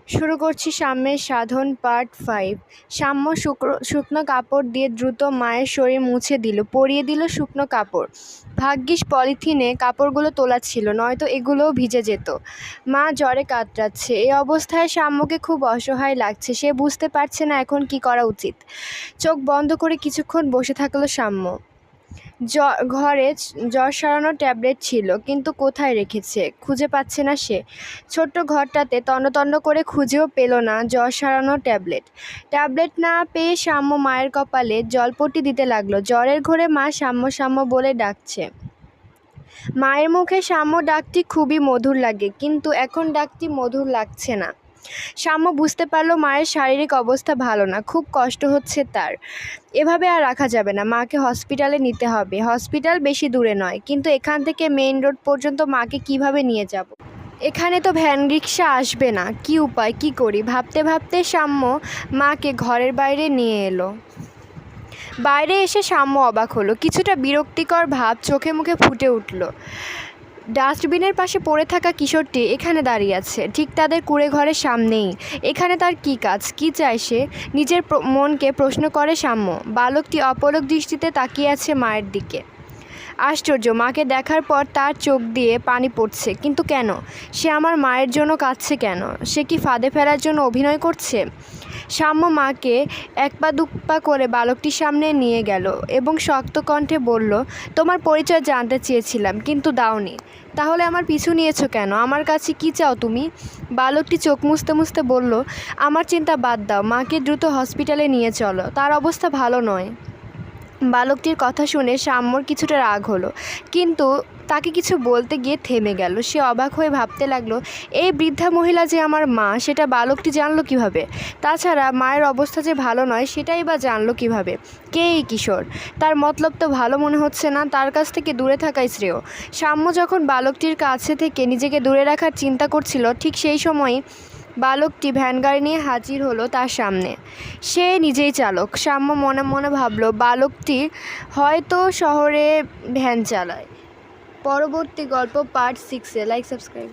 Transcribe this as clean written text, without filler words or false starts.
শুরু করছি সাম্যের সাধন পার্ট 5। সাম্য শুকনো কাপড় দিয়ে দ্রুত মায়ের শরীর মুছে দিল, পরিয়ে দিল শুকনো কাপড়। ভাগ্যিস পলিথিনে কাপড়গুলো তোলা ছিল, নয়তো এগুলোও ভিজে যেত। মা জ্বরে কাতরাচ্ছে। এই অবস্থায় সাম্যকে খুব অসহায় লাগছে। সে বুঝতে পারছে না এখন কি করা উচিত। চোখ বন্ধ করে কিছুক্ষণ বসে থাকলো সাম্য। ঘরে জ্বর সারানোর ট্যাবলেট ছিল, কিন্তু কোথায় রেখেছে খুঁজে পাচ্ছে না সে। ছোট্ট ঘরটাতে তন্ন করে খুঁজেও পেল না জ্বর সারানোর ট্যাবলেট না পেয়ে সাম্য মায়ের কপালে জলপট্টি দিতে লাগলো। জ্বরের ঘরে মা সাম্য সাম্য বলে ডাকছে। মায়ের মুখে সাম্য ডাকটি খুবই মধুর লাগে, কিন্তু এখন ডাকটি মধুর লাগছে না। সাম্য বুঝতে পারলো মায়ের শারীরিক অবস্থা ভালো না, খুব কষ্ট হচ্ছে তার। এভাবে আর রাখা যাবে না, মাকে হসপিটালে নিতে হবে। হসপিটাল বেশি দূরে নয়, কিন্তু এখান থেকে মেইন রোড পর্যন্ত মাকে কিভাবে নিয়ে যাব? এখানে তো ভ্যান রিক্সা আসবে না। কি উপায়, কি করি? ভাবতে ভাবতে সাম্য মাকে ঘরের বাইরে নিয়ে এলো। বাইরে এসে সাম্য অবাক হলো। কিছুটা বিরক্তিকর ভাব চোখে মুখে ফুটে উঠল। ডাস্টবিনের পাশে পড়ে থাকা কিশোরটি এখানে দাঁড়িয়ে আছে, ঠিক তাদের কুঁড়ে ঘরের সামনেই। এখানে তার কী কাজ, কী চায় সে? নিজের মনকে প্রশ্ন করে সাম্য। বালকটি অপলক দৃষ্টিতে তাকিয়ে আছে মায়ের দিকে। আশ্চর্য, মাকে দেখার পর তার চোখ দিয়ে পানি পড়ছে। কিন্তু কেন? সে আমার মায়ের জন্য কাঁদছে কেন? সে কি ফাঁদে ফেলার জন্য অভিনয় করছে? সাম্য মাকে এক পা দু পা করে বালকটির সামনে নিয়ে গেল এবং শক্ত কণ্ঠে বলল, তোমার পরিচয় জানতে চেয়েছিলাম, কিন্তু দাওনি। তাহলে আমার পিছু নিয়েছো কেন? আমার কাছে কি চাও তুমি? বালকটি চোখ মুছতে মুছতে বলল, আমার চিন্তা বাদ দাও, মাকে দ্রুত হসপিটালে নিয়ে চলো, তার অবস্থা ভালো নয়। বালকটির কথা শুনে সাম্যর কিছুটা রাগ হলো, কিন্তু তাকে কিছু বলতে গিয়ে থেমে গেল। সে অবাক হয়ে ভাবতে লাগলো, এই বৃদ্ধা মহিলা যে আমার মা, সেটা বালকটি জানলো কিভাবে? তাছাড়া মায়ের অবস্থা যে ভালো নয় সেটাই বা জানলো কিভাবে? কে এই কিশোর? তার মতলব তো ভালো মনে হচ্ছে না। তার কাছ থেকে দূরে থাকাই শ্রেয়। সাম্য যখন বালকটির কাছে থেকে নিজেকে দূরে রাখার চিন্তা করছিল, ঠিক সেই সময়ই বালকটি ভ্যান গাড়ি নিয়ে হাজির হলো তার সামনে। সে নিজেই চালক। সাম্য মনে মনে ভাবলো, বালকটি হয়তো শহরে ভ্যান চালায়। পরবর্তী গল্প পার্ট 6-এ। Like, subscribe.